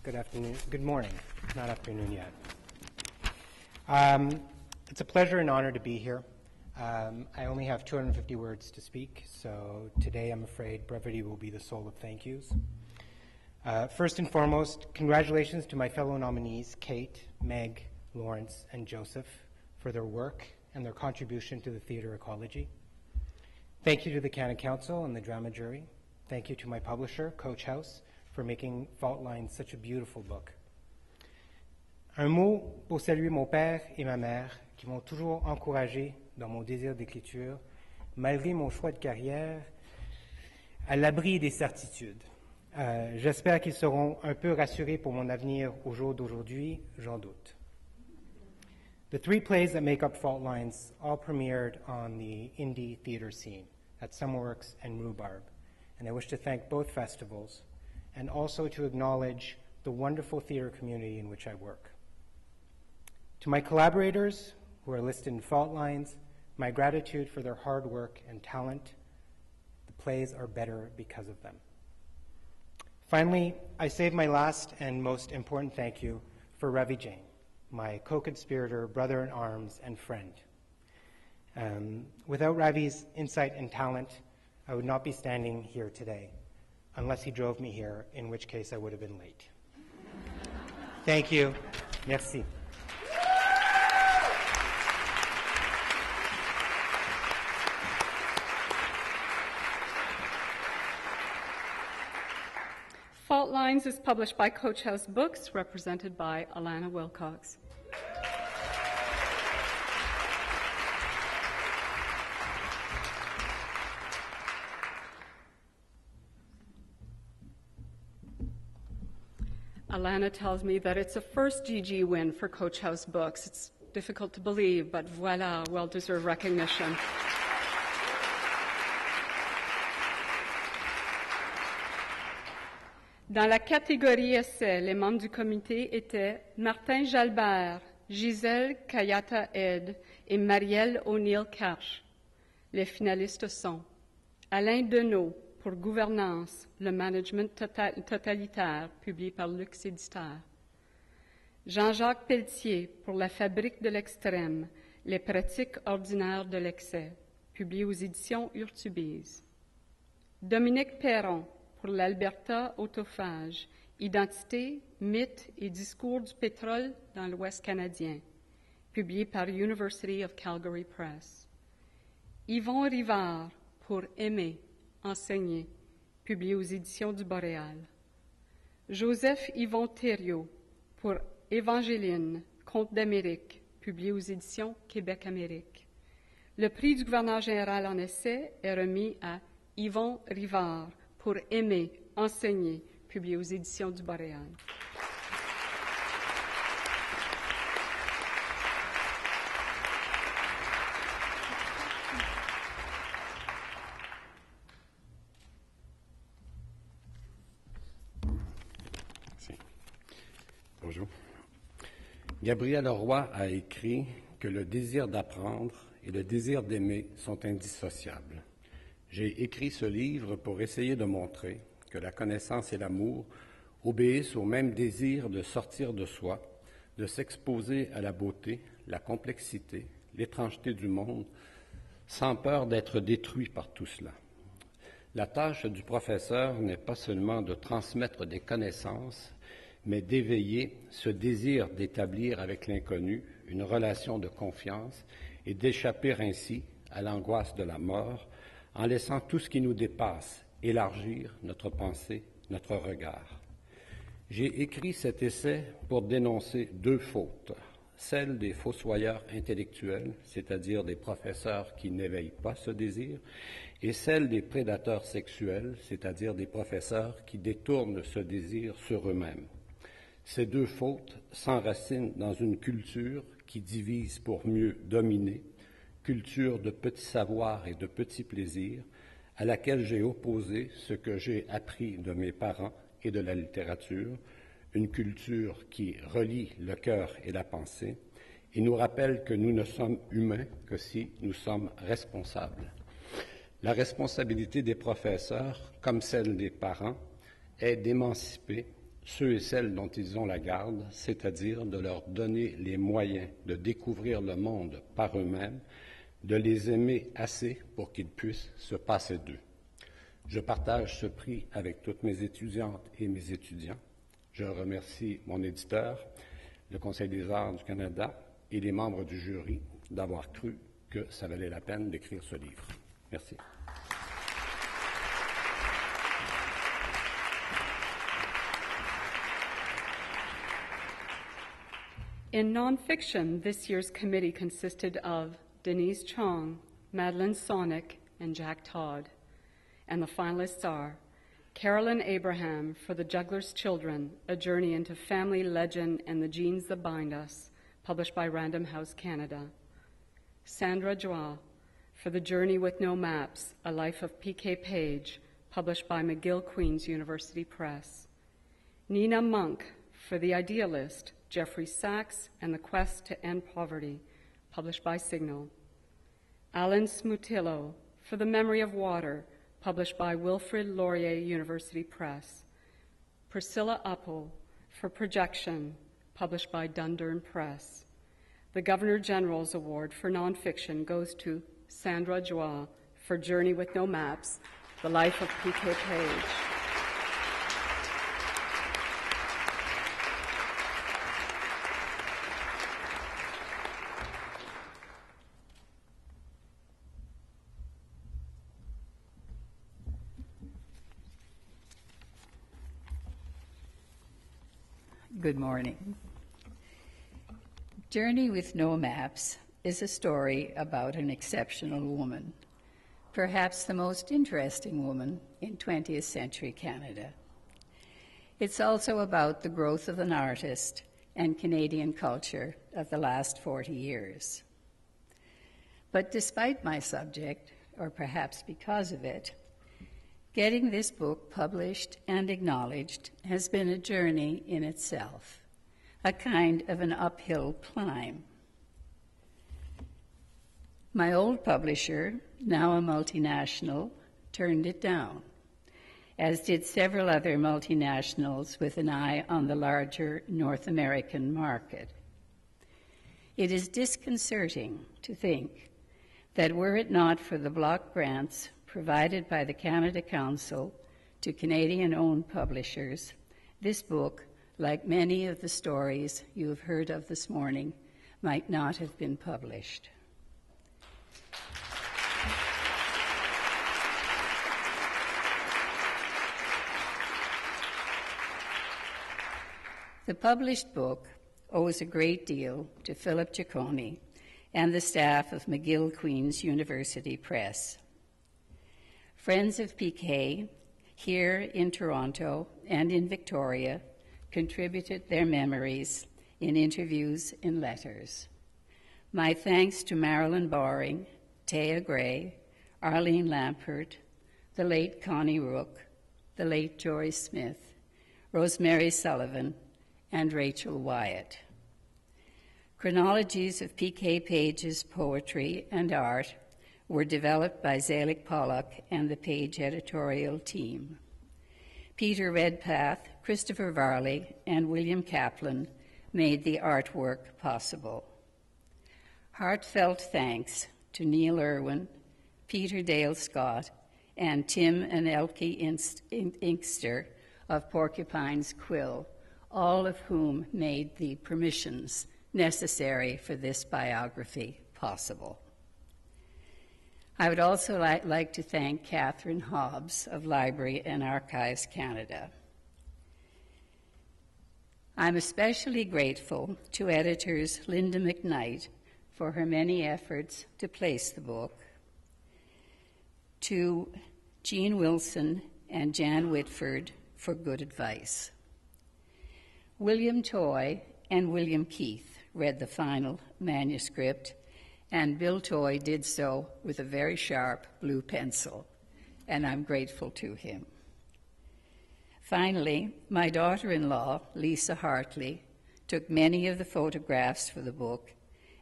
Good afternoon. Good morning. Not afternoon yet. It's a pleasure and honor to be here. I only have 250 words to speak, so today I'm afraid brevity will be the soul of thank yous. First and foremost, congratulations to my fellow nominees, Kate, Meg, Lawrence, and Joseph, for their work and their contribution to the theater ecology. Thank you to the Canada Council and the drama jury. Thank you to my publisher, Coach House, for making Fault Lines such a beautiful book. Un mot pour saluer mon père et ma mère qui m'ont toujours encouragé dans mon désir d'écriture, malgré mon choix de carrière, à l'abri des certitudes. J'espère qu'ils seront un peu rassurés pour mon avenir au jour d'aujourd'hui, j'en doute. The three plays that make up Fault Lines all premiered on the indie theater scene at Summerworks and Rhubarb, and I wish to thank both festivals and also to acknowledge the wonderful theater community in which I work. To my collaborators who are listed in Fault Lines, my gratitude for their hard work and talent. The plays are better because of them. Finally, I save my last and most important thank you for Ravi Jain, my co-conspirator, brother-in-arms, and friend. Without Ravi's insight and talent, I would not be standing here today, unless he drove me here, in which case I would have been late. Thank you. Merci. Fault Lines is published by Coach House Books, represented by Alana Wilcox. Alana tells me that it's a first GG win for Coach House Books. It's difficult to believe, but voila, well-deserved recognition. Dans la catégorie essai, les membres du comité étaient Martin Jalbert, Gisèle Kayata-Ed et Marielle O'Neill-Karch. Les finalistes sont Alain Deneau pour Gouvernance, le management totalitaire, publié par Lux Éditeur. Jean-Jacques Pelletier pour La Fabrique de l'extrême, les pratiques ordinaires de l'excès, publié aux éditions Urtubise. Dominique Perron pour l'Alberta autophage, Identité, mythes et discours du pétrole dans l'Ouest canadien, publié par University of Calgary Press. Yvon Rivard pour Aimer, enseigner, publié aux éditions du Boréal. Joseph Yvon Thériault pour Évangéline, Conte d'Amérique, publié aux éditions Québec-Amérique. Le prix du gouverneur général en essai est remis à Yvon Rivard pour Aimer, enseigner, publié aux éditions du Boréal. Bonjour. Gabriel Roy a écrit que le désir d'apprendre et le désir d'aimer sont indissociables. J'ai écrit ce livre pour essayer de montrer que la connaissance et l'amour obéissent au même désir de sortir de soi, de s'exposer à la beauté, la complexité, l'étrangeté du monde, sans peur d'être détruit par tout cela. La tâche du professeur n'est pas seulement de transmettre des connaissances, mais d'éveiller ce désir d'établir avec l'inconnu une relation de confiance et d'échapper ainsi à l'angoisse de la mort en laissant tout ce qui nous dépasse élargir notre pensée, notre regard. J'ai écrit cet essai pour dénoncer deux fautes, celle des fossoyeurs intellectuels, c'est-à-dire des professeurs qui n'éveillent pas ce désir, et celle des prédateurs sexuels, c'est-à-dire des professeurs qui détournent ce désir sur eux-mêmes. Ces deux fautes s'enracinent dans une culture qui divise pour mieux dominer, culture de petits savoirs et de petits plaisirs, à laquelle j'ai opposé ce que j'ai appris de mes parents et de la littérature, une culture qui relie le cœur et la pensée et nous rappelle que nous ne sommes humains que si nous sommes responsables. La responsabilité des professeurs, comme celle des parents, est d'émanciper ceux et celles dont ils ont la garde, c'est-à-dire de leur donner les moyens de découvrir le monde par eux-mêmes, de les aimer assez pour qu'ils puissent se passer d'eux. Je partage ce prix avec toutes mes étudiantes et mes étudiants. Je remercie mon éditeur, le Conseil des arts du Canada et les membres du jury d'avoir cru que ça valait la peine d'écrire ce livre. Merci. In nonfiction, this year's committee consisted of Denise Chong, Madeline Sonic, and Jack Todd. And the finalists are Carolyn Abraham for The Juggler's Children, A Journey into Family Legend and the Genes That Bind Us, published by Random House Canada. Sandra Joie for The Journey with No Maps, A Life of P.K. Page, published by McGill Queen's University Press. Nina Monk for The Idealist, Jeffrey Sachs and the Quest to End Poverty, published by Signal. Alan Smutillo for The Memory of Water, published by Wilfrid Laurier University Press. Priscilla Uppel for Projection, published by Dundurn Press. The Governor General's Award for Nonfiction goes to Sandra Joie for Journey with No Maps, The Life of P.K. Page. Good morning. Journey with No Maps is a story about an exceptional woman, perhaps the most interesting woman in 20th century Canada. It's also about the growth of an artist and Canadian culture of the last 40 years. But despite my subject, or perhaps because of it, getting this book published and acknowledged has been a journey in itself, a kind of an uphill climb. My old publisher, now a multinational, turned it down, as did several other multinationals with an eye on the larger North American market. It is disconcerting to think that were it not for the block grants provided by the Canada Council to Canadian-owned publishers, this book, like many of the stories you have heard of this morning, might not have been published. The published book owes a great deal to Philip Giacone and the staff of McGill Queen's University Press. Friends of PK here in Toronto and in Victoria contributed their memories in interviews and letters. My thanks to Marilyn Boring, Taya Gray, Arlene Lampert, the late Connie Rook, the late Jory Smith, Rosemary Sullivan, and Rachel Wyatt. Chronologies of P.K. Page's poetry and art were developed by Zelig Pollock and the Page editorial team. Peter Redpath, Christopher Varley, and William Kaplan made the artwork possible. Heartfelt thanks to Neil Irwin, Peter Dale Scott, and Tim and Elke Inkster of Porcupine's Quill, all of whom made the permissions necessary for this biography possible. I would also like to thank Catherine Hobbs of Library and Archives Canada. I'm especially grateful to editors Linda McKnight for her many efforts to place the book, to Jean Wilson and Jan Whitford for good advice. William Toy and William Keith read the final manuscript, and Bill Toy did so with a very sharp blue pencil, and I'm grateful to him. Finally, my daughter-in-law, Lisa Hartley, took many of the photographs for the book,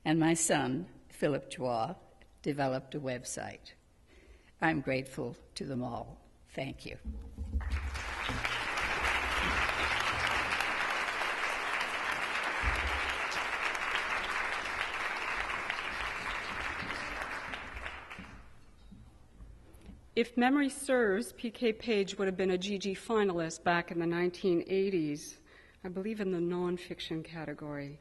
and my son, Philip Joie, developed a website. I'm grateful to them all. Thank you. If memory serves, P.K. Page would have been a GG finalist back in the 1980s, I believe in the nonfiction category.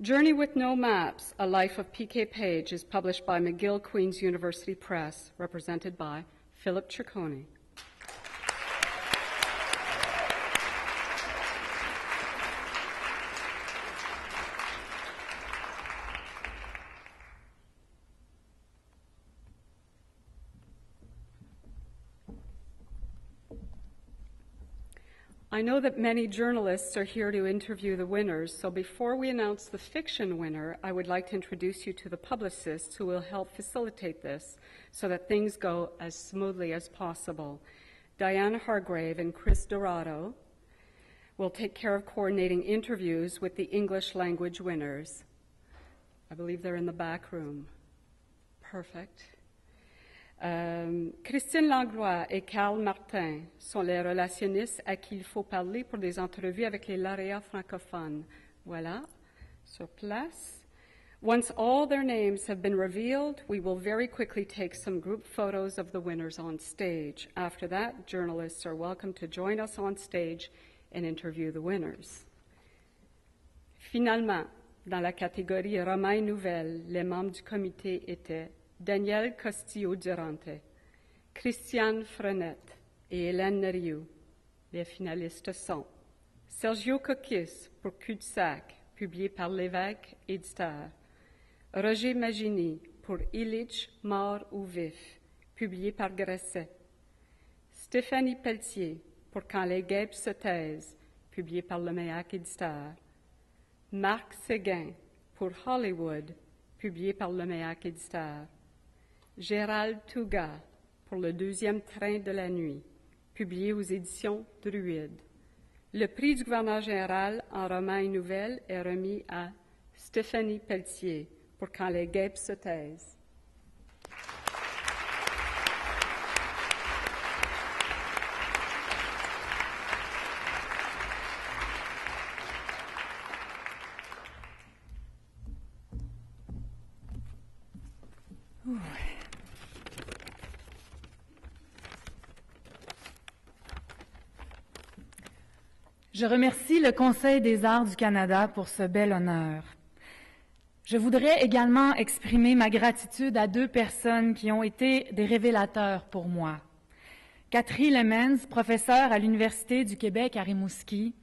Journey with No Maps, A Life of P.K. Page is published by McGill Queen's University Press, represented by Philip Ciccone. I know that many journalists are here to interview the winners, so before we announce the fiction winner, I would like to introduce you to the publicists who will help facilitate this so that things go as smoothly as possible. Diana Hargrave and Chris Dorado will take care of coordinating interviews with the English language winners. I believe they're in the back room. Perfect. Christine Langlois et Carl Martin sont les relationnistes à qui il faut parler pour des entrevues avec les lauréats francophones. Voilà, sur place. Once all their names have been revealed, we will very quickly take some group photos of the winners on stage. After that, journalists are welcome to join us on stage and interview the winners. Finalement, dans la catégorie roman et nouvelle, les membres du comité étaient Daniel Castillo-Durante, Christiane Frenette et Hélène Neriou. Les finalistes sont Sergio Coquis pour Cul-de-sac, publié par l'Évêque éditeur. Roger Magini pour Illich, mort ou vif, publié par Grasset. Stéphanie Pelletier pour Quand les guêpes se taisent, publié par le MEAC éditeur. Marc Séguin pour Hollywood, publié par le MEAC éditeur. Gérald Touga pour Le deuxième train de la nuit, publié aux éditions Druide. Le prix du gouverneur général en roman et nouvelles est remis à Stéphanie Pelletier pour Quand les guêpes se taisent. Je remercie le Conseil des arts du Canada pour ce bel honneur. Je voudrais également exprimer ma gratitude à deux personnes qui ont été des révélateurs pour moi. Catherine Lemens, professeure à l'Université du Québec à Rimouski,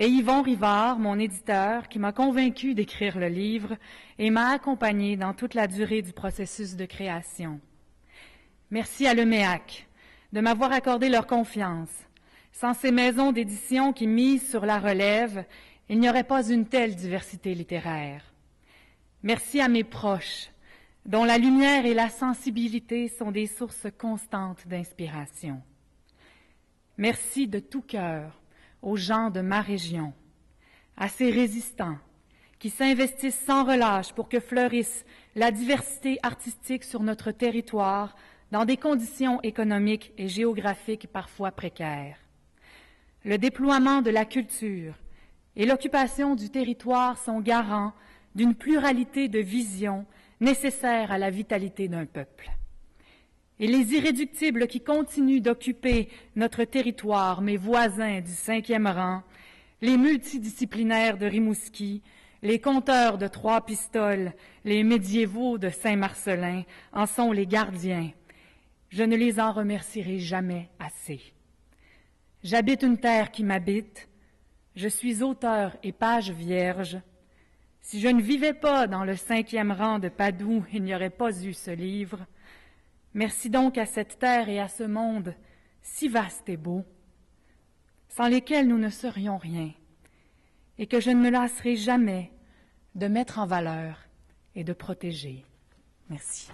et Yvon Rivard, mon éditeur, qui m'a convaincu d'écrire le livre et m'a accompagné dans toute la durée du processus de création. Merci à l'UMEAC de m'avoir accordé leur confiance. Sans ces maisons d'édition qui misent sur la relève, il n'y aurait pas une telle diversité littéraire. Merci à mes proches, dont la lumière et la sensibilité sont des sources constantes d'inspiration. Merci de tout cœur aux gens de ma région, à ces résistants qui s'investissent sans relâche pour que fleurisse la diversité artistique sur notre territoire dans des conditions économiques et géographiques parfois précaires. Le déploiement de la culture et l'occupation du territoire sont garants d'une pluralité de visions nécessaires à la vitalité d'un peuple. Et les irréductibles qui continuent d'occuper notre territoire, mes voisins du 5e rang, les multidisciplinaires de Rimouski, les conteurs de Trois-Pistoles, les médiévaux de Saint-Marcellin, en sont les gardiens. Je ne les en remercierai jamais assez. J'habite une terre qui m'habite, je suis auteur et page vierge. Si je ne vivais pas dans le 5e rang de Padoue, il n'y aurait pas eu ce livre. Merci donc à cette terre et à ce monde si vaste et beau, sans lesquels nous ne serions rien, et que je ne me lasserai jamais de mettre en valeur et de protéger. Merci.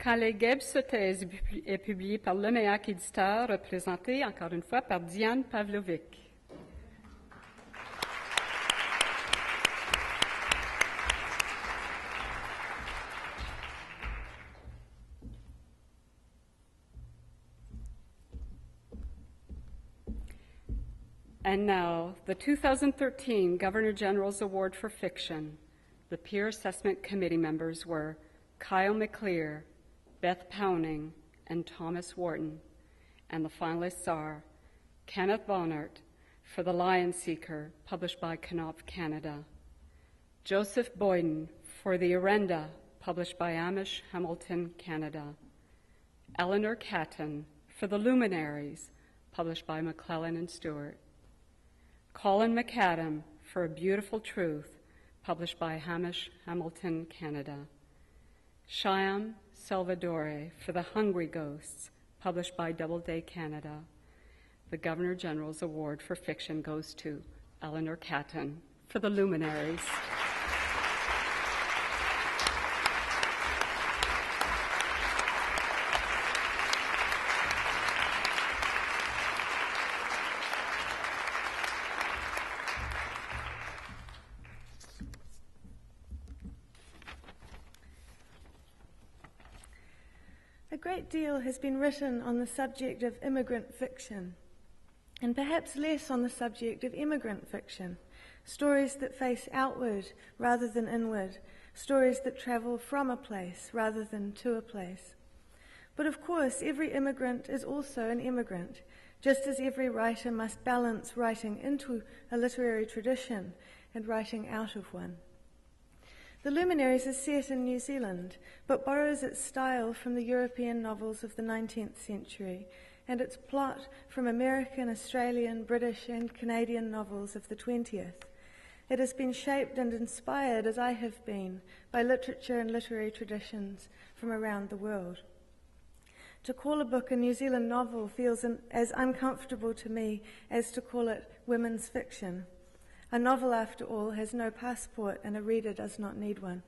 Quand les Guebs thèse est publiée par l'UMEAC éditeur, représenté encore une fois par Diane Pavlovic. And now, the 2013 Governor General's Award for Fiction. The Peer Assessment Committee members were Kyle McClear, Beth Powning, and Thomas Wharton. And the finalists are Kenneth Bonart for The Lion Seeker, published by Knopf Canada, Joseph Boyden for The Orenda, published by Amish Hamilton Canada, Eleanor Catton for The Luminaries, published by McClellan and Stewart, Colin McAdam for A Beautiful Truth, published by Hamish Hamilton Canada, Shyam Salvadore for The Hungry Ghosts, published by Doubleday Canada. The Governor General's Award for Fiction goes to Eleanor Catton for The Luminaries. A great deal has been written on the subject of immigrant fiction, and perhaps less on the subject of immigrant fiction, stories that face outward rather than inward, stories that travel from a place rather than to a place. But of course, every immigrant is also an immigrant, just as every writer must balance writing into a literary tradition and writing out of one. The Luminaries is set in New Zealand, but borrows its style from the European novels of the 19th century and its plot from American, Australian, British and Canadian novels of the 20th. It has been shaped and inspired, as I have been, by literature and literary traditions from around the world. To call a book a New Zealand novel feels as uncomfortable to me as to call it women's fiction. A novel, after all, has no passport and a reader does not need one.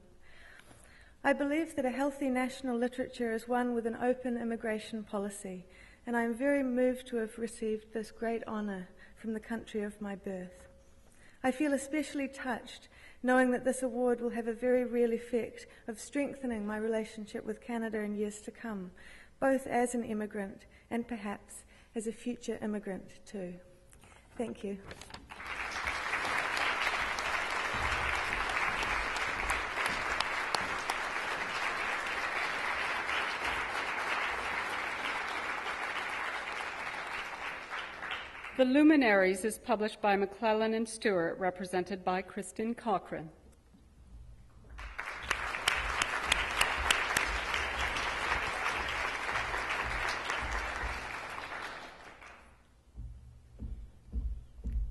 I believe that a healthy national literature is one with an open immigration policy, and I am very moved to have received this great honour from the country of my birth. I feel especially touched knowing that this award will have a very real effect of strengthening my relationship with Canada in years to come, both as an immigrant and perhaps as a future immigrant too. Thank you. The Luminaries is published by McClellan and Stewart, represented by Kristen Cochran.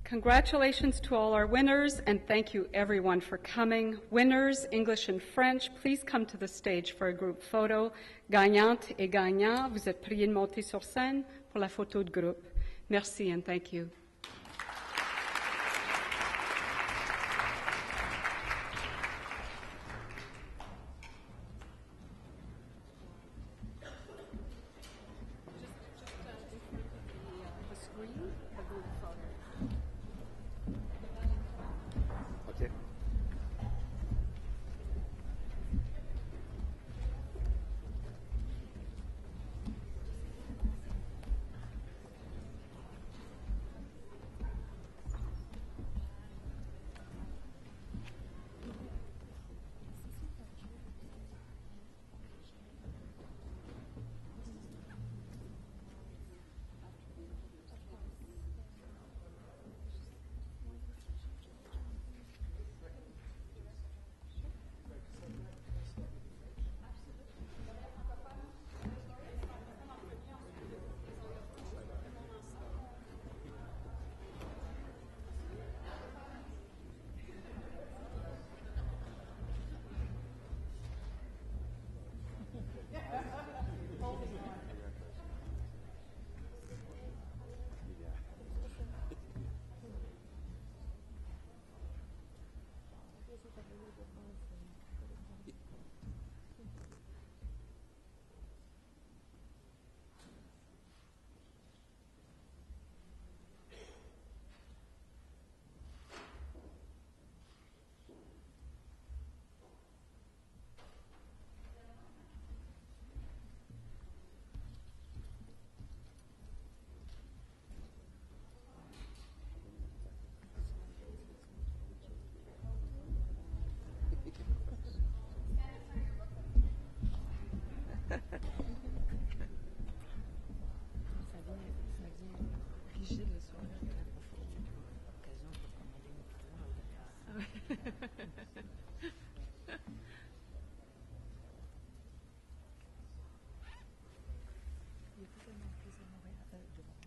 Congratulations to all our winners, and thank you everyone for coming. Winners, English and French, please come to the stage for a group photo. Gagnantes et gagnants, vous êtes priés de monter sur scène pour la photo de groupe. Merci and thank you.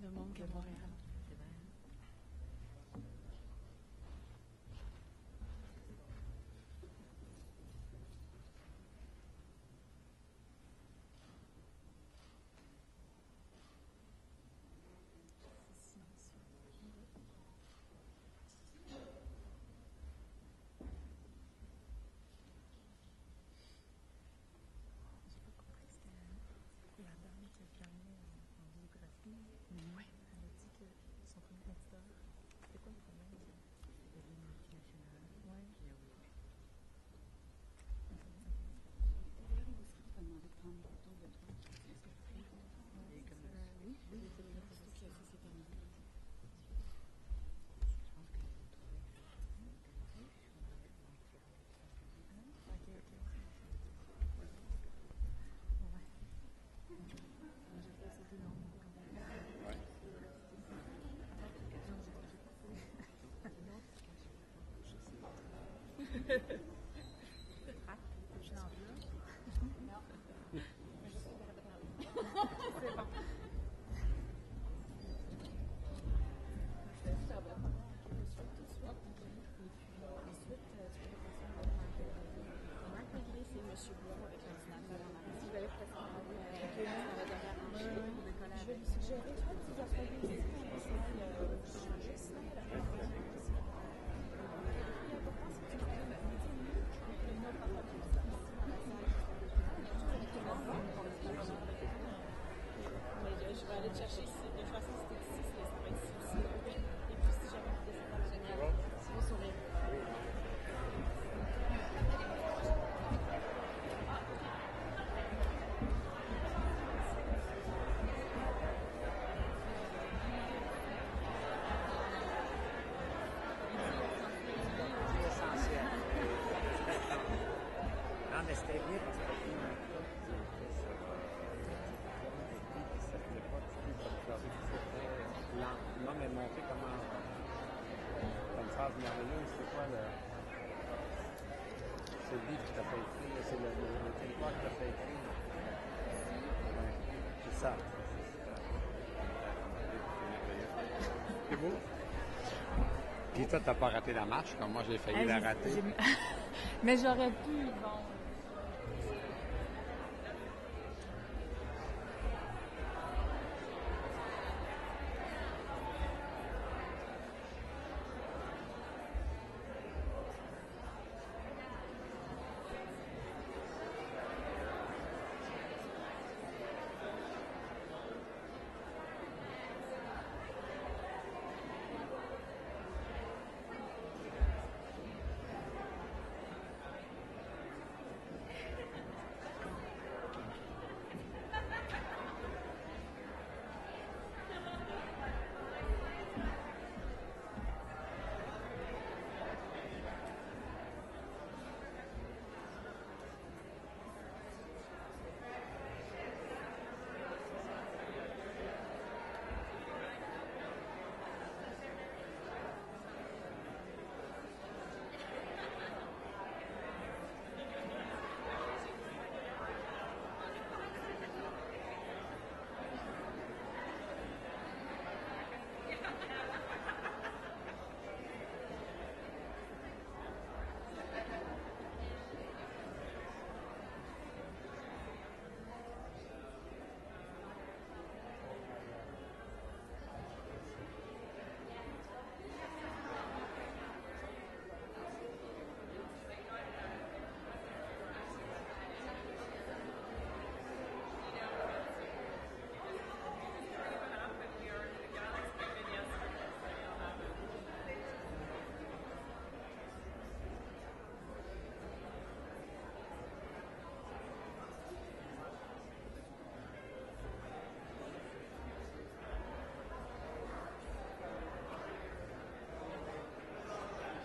Le monde de Montréal. C'est le livre que tu as fait écrire, c'est le territoire que tu as fait écrire. Ouais, c'est ça. C'est beau. Puis toi, t'as pas raté la marche, comme moi j'ai failli la rater. Mais j'aurais pu, bon.